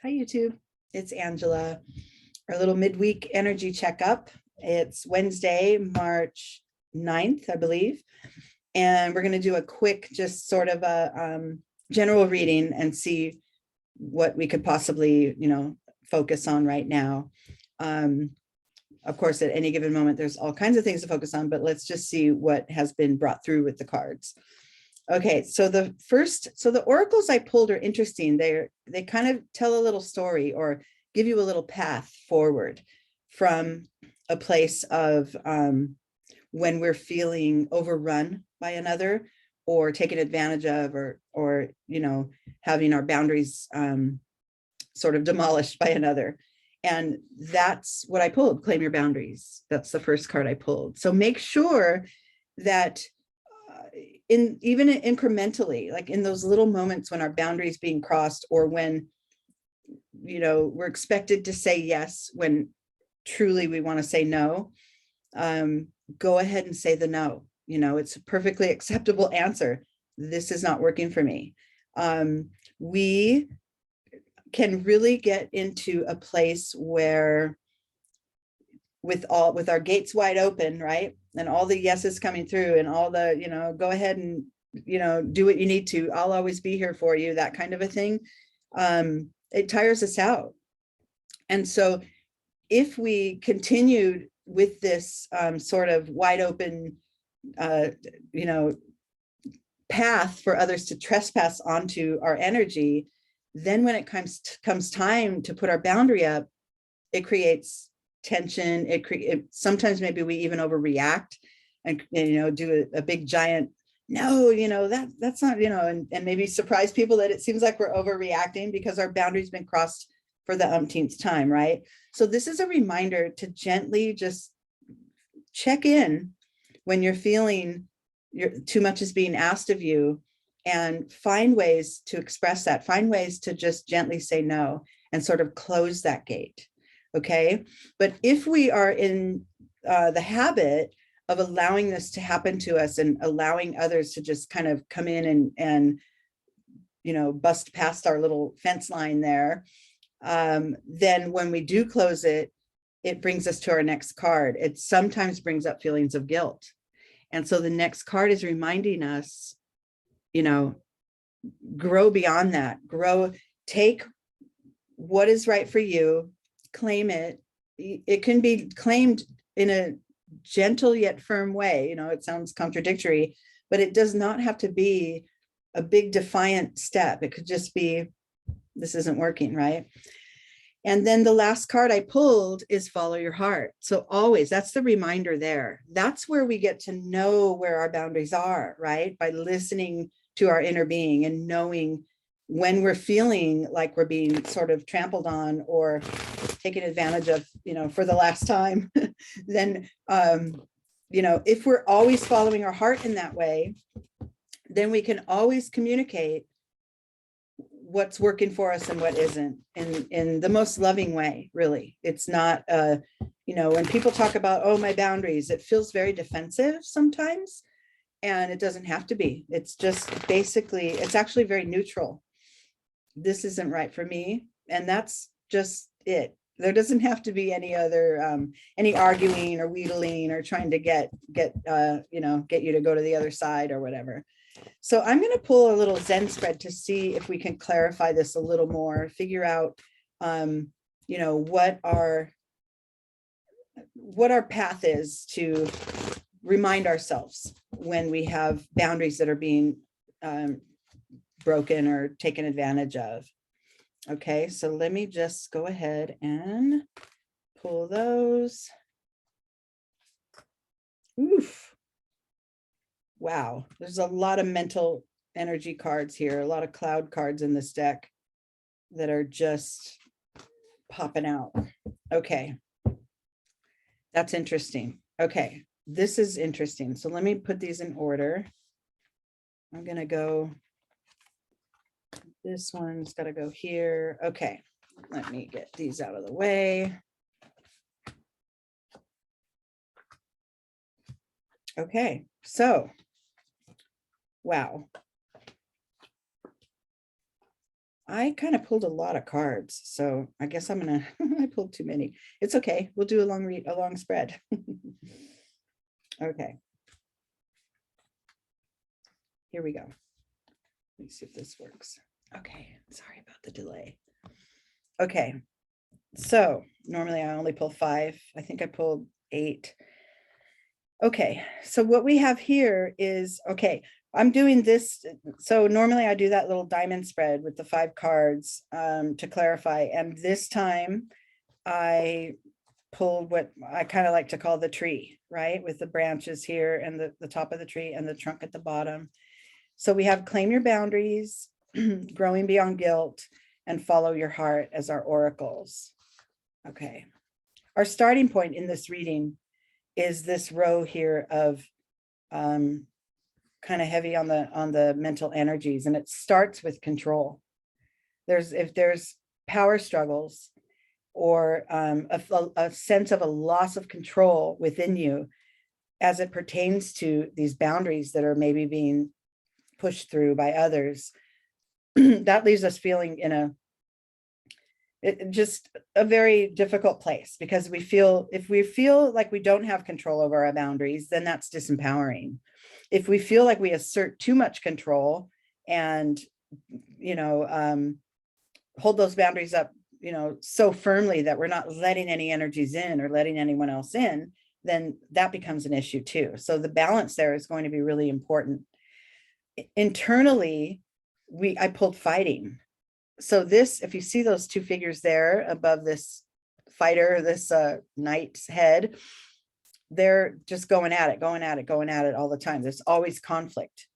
Hi, YouTube. It's Angela. Our little midweek energy checkup. It's Wednesday, March 9th, I believe. And we're going to do a quick, just sort of a general reading and see what we could possibly, focus on right now. Of course, at any given moment, there's all kinds of things to focus on, but let's just see what has been brought through with the cards. Okay, so the oracles I pulled are interesting. They kind of tell a little story or give you a little path forward from a place of when we're feeling overrun by another or taken advantage of, or having our boundaries sort of demolished by another. And that's what I pulled, claim your boundaries. That's the first card I pulled. So make sure that even incrementally, like in those little moments when our boundaries being crossed, or when, we're expected to say yes, when truly we want to say no, go ahead and say the no. It's a perfectly acceptable answer. This is not working for me. We can really get into a place where with our gates wide open, right? And all the yeses coming through and all the, go ahead and, do what you need to. I'll always be here for you, that kind of a thing. It tires us out. And so if we continued with this sort of wide open, path for others to trespass onto our energy, then when it comes time to put our boundary up, it creates tension. Sometimes maybe we even overreact and do a big giant no, that's not, and maybe surprise people that it seems like we're overreacting because our boundary's been crossed for the umpteenth time, right? So this is a reminder to gently just check in when you're feeling too much is being asked of you, and find ways to express that, find ways to just gently say no and sort of close that gate. Okay. But if we are in the habit of allowing this to happen to us and allowing others to just kind of come in and bust past our little fence line there, then when we do close it, it brings us to our next card. It sometimes brings up feelings of guilt. And so the next card is reminding us, grow beyond that, take what is right for you, claim it. It can be claimed in a gentle yet firm way. It sounds contradictory, but it does not have to be a big defiant step. It could just be, this isn't working, right? And then the last card I pulled is follow your heart. So always, that's the reminder there. That's where we get to know where our boundaries are, right? By listening to our inner being and knowing when we're feeling like we're being sort of trampled on or taken advantage of, for the last time, then, if we're always following our heart in that way, then we can always communicate what's working for us and what isn't in the most loving way, really. It's not, when people talk about, oh, my boundaries, it feels very defensive sometimes, and it doesn't have to be. It's just basically, it's actually very neutral. This isn't right for me. And that's just it. There doesn't have to be any other, any arguing or wheedling or trying to get you to go to the other side or whatever. So I'm going to pull a little Zen spread to see if we can clarify this a little more, figure out, what our path is to remind ourselves when we have boundaries that are being broken or taken advantage of. Okay, so let me just go ahead and pull those. Oof. Wow, there's a lot of mental energy cards here, a lot of cloud cards in this deck that are just popping out. Okay, that's interesting. Okay, this is interesting. So let me put these in order. I'm going to go, this one's got to go here. Okay, let me get these out of the way. Okay, so wow. I kind of pulled a lot of cards, so I guess I'm gonna, I pulled too many. It's okay. We'll do a long spread. Okay. Here we go. Let me see if this works. Okay, sorry about the delay. Okay, so normally I only pull 5. I think I pulled 8. Okay, so what we have here is, okay, I'm doing this. So normally I do that little diamond spread with the 5 cards to clarify. And this time I pulled what I kind of like to call the tree, right? With the branches here and the top of the tree and the trunk at the bottom. So we have claim your boundaries, growing beyond guilt, and follow your heart as our oracles. Okay. Our starting point in this reading is this row here of kind of heavy on the mental energies, and it starts with control. If there's power struggles or a sense of a loss of control within you as it pertains to these boundaries that are maybe being pushed through by others, that leaves us feeling in just a very difficult place, because if we feel like we don't have control over our boundaries, then that's disempowering. If we feel like we assert too much control and, hold those boundaries up, so firmly that we're not letting any energies in or letting anyone else in, then that becomes an issue too. So the balance there is going to be really important. Internally, I pulled fighting. So this, if you see those 2 figures there above this fighter, this knight's head, they're just going at it all the time. There's always conflict.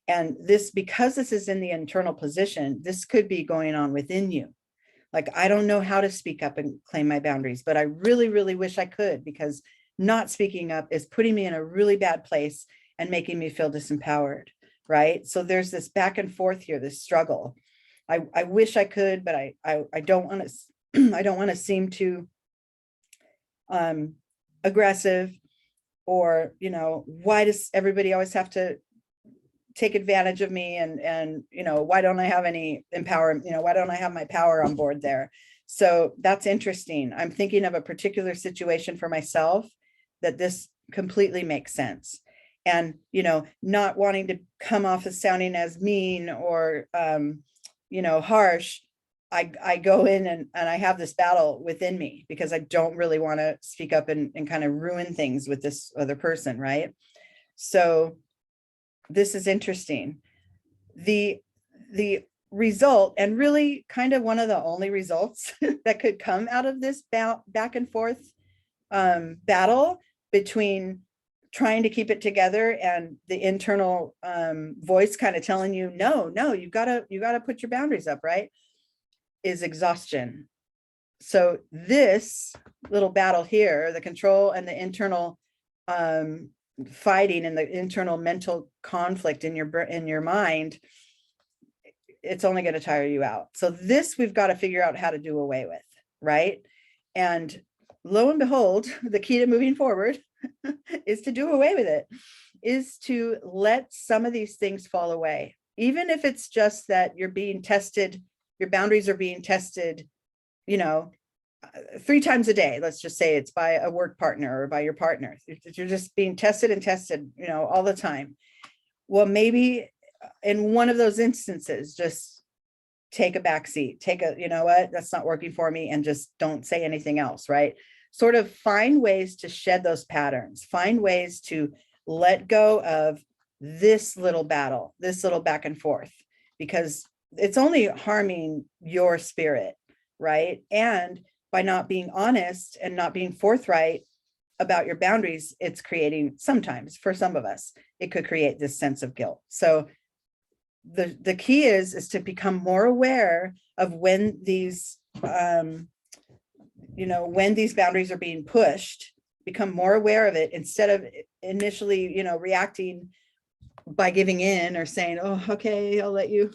And this, because this is in the internal position, this could be going on within you. Like, I don't know how to speak up and claim my boundaries, but I really, really wish I could, because not speaking up is putting me in a really bad place and making me feel disempowered, right? So there's this back and forth here, this struggle. I wish I could, but I don't want to, I don't want to seem too aggressive, or, why does everybody always have to take advantage of me? And, why don't I have any empowerment? Why don't I have my power on board there? So that's interesting. I'm thinking of a particular situation for myself that this completely makes sense. And, not wanting to come off as sounding as mean or, harsh, I go in and I have this battle within me, because I don't really want to speak up and kind of ruin things with this other person, right? So this is interesting. The result, and really kind of one of the only results that could come out of this back and forth battle between trying to keep it together and the internal voice kind of telling you, no, you gotta put your boundaries up, right, is exhaustion. So this little battle here, the control and the internal fighting and the internal mental conflict in your mind, it's only going to tire you out. So this we've got to figure out how to do away with, right? And lo and behold, the key to moving forward is to do away with it, is to let some of these things fall away. Even if it's just that you're being tested, your boundaries are being tested, 3 times a day. Let's just say it's by a work partner or by your partner. You're just being tested and tested, all the time. Well, maybe in one of those instances, just take a back seat, that's not working for me, and just don't say anything else, right? Sort of find ways to shed those patterns, find ways to let go of this little battle, this little back and forth, because it's only harming your spirit, right? And by not being honest and not being forthright about your boundaries, it's creating, sometimes for some of us, it could create this sense of guilt. So the key is to become more aware of when these when these boundaries are being pushed, become more aware of it, instead of initially, reacting by giving in or saying, oh, okay, I'll let you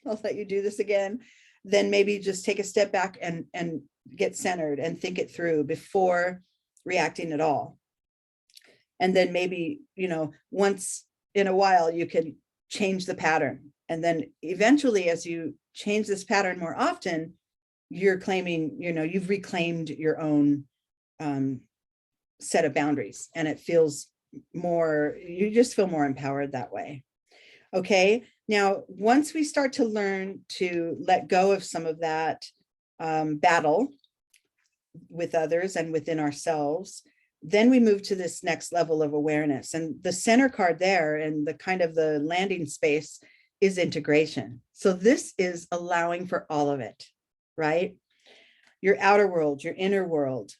do this again. Then maybe just take a step back and get centered and think it through before reacting at all. And then maybe, once in a while, you can change the pattern. And then eventually, as you change this pattern more often, you're claiming, you've reclaimed your own set of boundaries, and it feels more, you just feel more empowered that way. Okay, now once we start to learn to let go of some of that battle with others and within ourselves, then we move to this next level of awareness. And the center card there, and the kind of the landing space, is integration. So this is allowing for all of it, right? Your outer world, your inner world,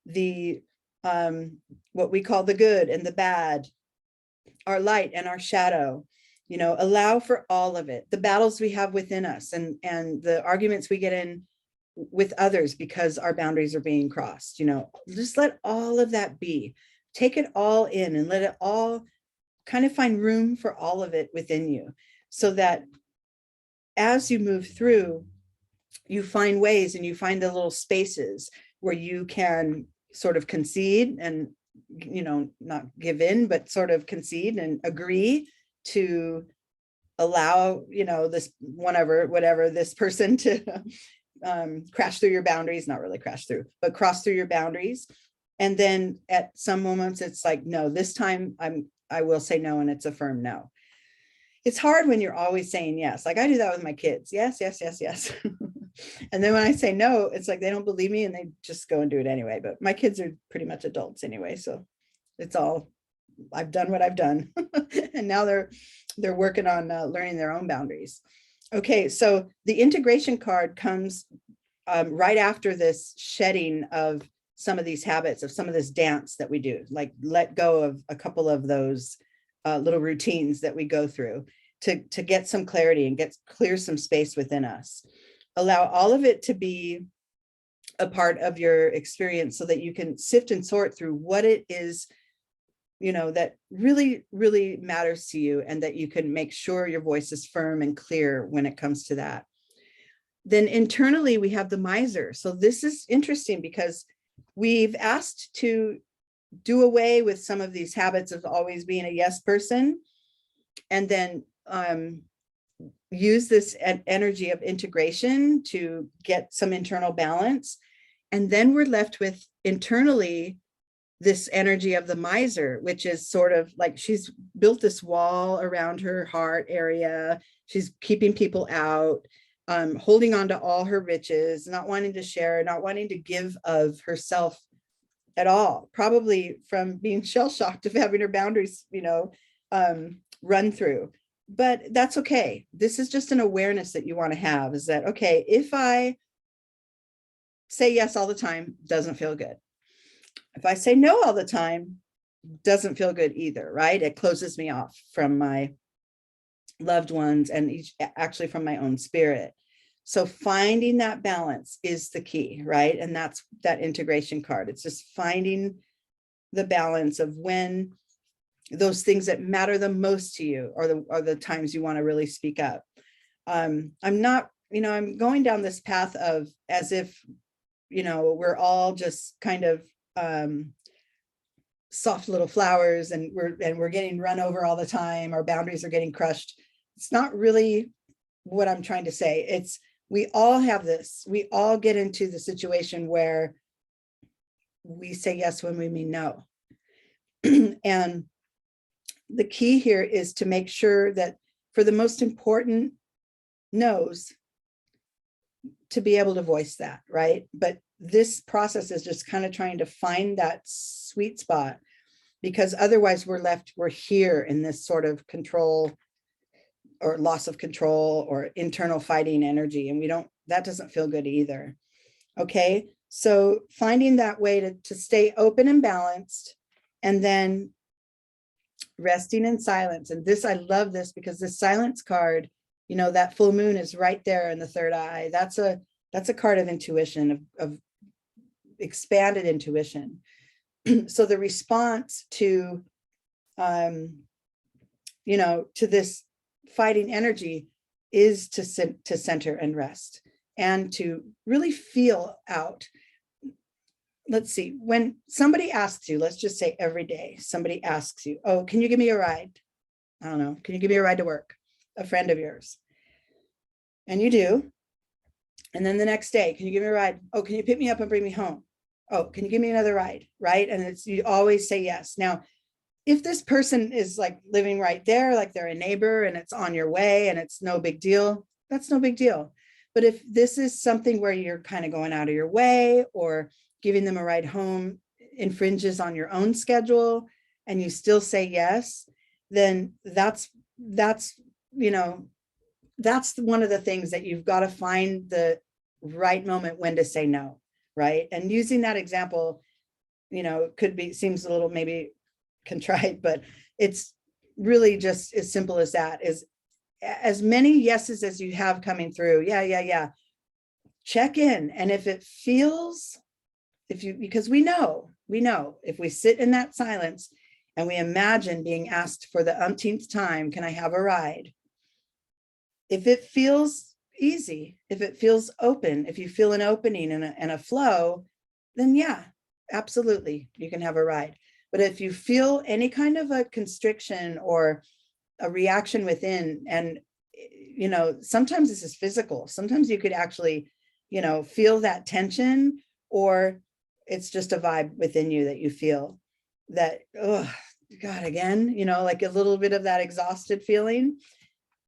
the what we call the good and the bad, our light and our shadow, allow for all of it, the battles we have within us, and the arguments we get in with others because our boundaries are being crossed. Just let all of that be, take it all in, and let it all kind of find room for all of it within you, so that as you move through, you find ways and you find the little spaces where you can sort of concede and, not give in, but sort of concede and agree to allow, this whatever this person to crash through your boundaries, not really crash through, but cross through your boundaries. And then at some moments it's like, no, this time I will say no, and it's a firm no. It's hard when you're always saying yes. Like I do that with my kids. Yes, yes, yes, yes. And then when I say no, it's like they don't believe me and they just go and do it anyway. But my kids are pretty much adults anyway, so it's all, I've done what I've done. And now they're working on learning their own boundaries. Okay, so the integration card comes right after this shedding of some of these habits, of some of this dance that we do, like let go of a couple of those little routines that we go through to get some clarity and clear some space within us. Allow all of it to be a part of your experience so that you can sift and sort through what it is, that really, really matters to you, and that you can make sure your voice is firm and clear when it comes to that. Then internally, we have the miser. So this is interesting because we've asked to do away with some of these habits of always being a yes person, and then use this energy of integration to get some internal balance. And then we're left with internally this energy of the miser, which is sort of like she's built this wall around her heart area. She's keeping people out, holding on to all her riches, not wanting to share, not wanting to give of herself at all, probably from being shell-shocked of having her boundaries, run through. But that's okay. This is just an awareness that you want to have, is that, okay, if I say yes all the time, doesn't feel good. If I say no all the time, doesn't feel good either, right? It closes me off from my loved ones and actually from my own spirit. So finding that balance is the key, right? And that's that integration card. It's just finding the balance of when those things that matter the most to you are the times you want to really speak up. I'm not, I'm going down this path of as if, we're all just kind of soft little flowers and we're getting run over all the time. Our boundaries are getting crushed. It's not really what I'm trying to say. It's, we all have this. We all get into the situation where we say yes when we mean no. And the key here is to make sure that for the most important no's, to be able to voice that, right? But this process is just kind of trying to find that sweet spot, because otherwise we're here in this sort of control or loss of control or internal fighting energy. And that doesn't feel good either. Okay. So finding that way to stay open and balanced, and then resting in silence. And this, I love this because the silence card, that full moon is right there in the third eye. That's a card of intuition, of expanded intuition. So the response to, to this fighting energy is to center and rest and to really feel out. Let's see, when somebody asks you, let's just say every day, somebody asks you, oh, can you give me a ride? I don't know. Can you give me a ride to work? A friend of yours. And you do. And then the next day, can you give me a ride? Oh, can you pick me up and bring me home? Oh, can you give me another ride? Right. And it's, you always say yes. Now, if this person is like living right there, like they're a neighbor and it's on your way and it's no big deal, that's no big deal. But if this is something where you're kind of going out of your way, or giving them a ride home infringes on your own schedule, and you still say yes, then that's, you know, that's one of the things that you've got to find the right moment when to say no, right? And using that example, you know, could be, seems a little maybe contrite, but it's really just as simple as that, is as many yeses as you have coming through. Yeah. Check in. And if it feels, because we know if we sit in that silence and we imagine being asked for the umpteenth time, can I have a ride? If it feels easy, if it feels open, if you feel an opening and a flow, then yeah, absolutely, you can have a ride. But if you feel any kind of a constriction or a reaction within, and, you know, sometimes this is physical, sometimes you could actually, you know, feel that tension, or it's just a vibe within you that you feel that, oh God, again, you know, like a little bit of that exhausted feeling,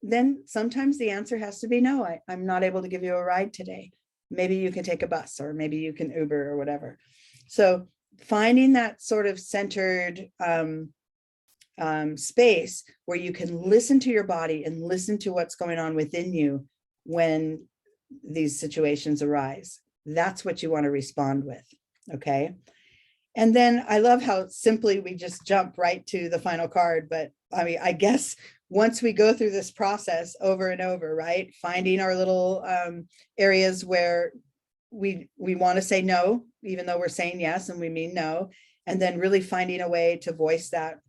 then sometimes the answer has to be no, I'm not able to give you a ride today. Maybe you can take a bus, or maybe you can Uber or whatever. So finding that sort of centered space where you can listen to your body and listen to what's going on within you when these situations arise. That's what you want to respond with. Okay. And then I love how simply we just jump right to the final card. But I mean, I guess once we go through this process over and over, right, finding our little areas where we want to say no, even though we're saying yes and we mean no, and then really finding a way to voice that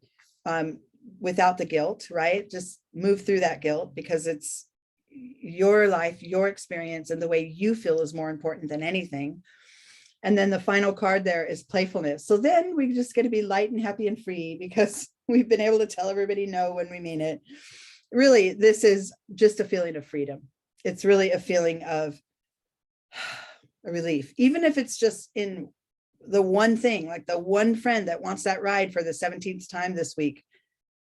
without the guilt, right? Just move through that guilt, because it's your life, your experience, and the way you feel is more important than anything. And then the final card there is playfulness. So then we just get to be light and happy and free, because we've been able to tell everybody no when we mean it. Really, this is just a feeling of freedom. It's really a feeling of a relief, even if it's just in the one thing, like the one friend that wants that ride for the 17th time this week,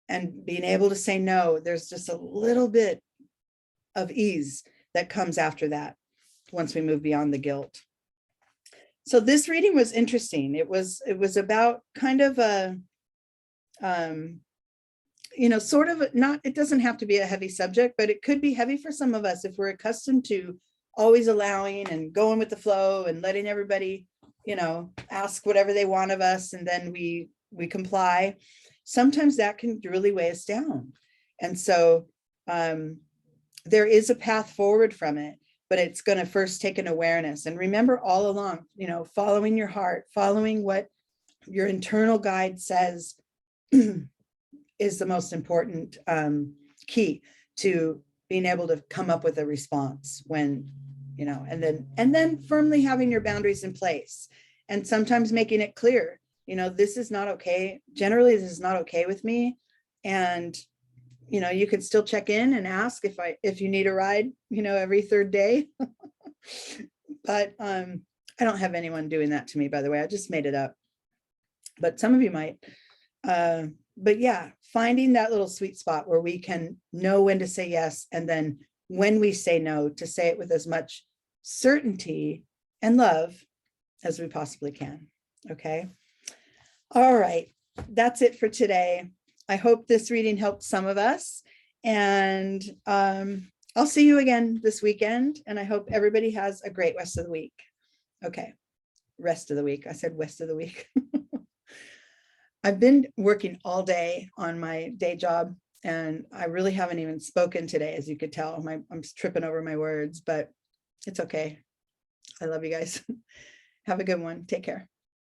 and being able to say no. There's just a little bit of ease that comes after that once we move beyond the guilt. So this reading was interesting. It was about kind of a, you know, sort of not, it doesn't have to be a heavy subject, but it could be heavy for some of us if we're accustomed to always allowing and going with the flow and letting everybody, you know, ask whatever they want of us, and then we comply. Sometimes that can really weigh us down. And so there is a path forward from it, but it's going to first take an awareness. And remember all along, you know, following your heart, following what your internal guide says is the most important key to being able to come up with a response when, you know, and then firmly having your boundaries in place, and sometimes making it clear, you know, this is not okay. Generally, this is not okay with me. And, you know, you could still check in and ask if you need a ride, you know, every third day. But I don't have anyone doing that to me, by the way. I just made it up, but some of you might. But yeah, finding that little sweet spot where we can know when to say yes, and then when we say no, to say it with as much certainty and love as we possibly can. Okay. All right. That's it for today. I hope this reading helped some of us, and I'll see you again this weekend, and I hope everybody has a great rest of the week. Okay. Rest of the week. I said west of the week. I've been working all day on my day job, and I really haven't even spoken today, as you could tell. I'm tripping over my words, but it's okay. I love you guys. Have a good one. Take care.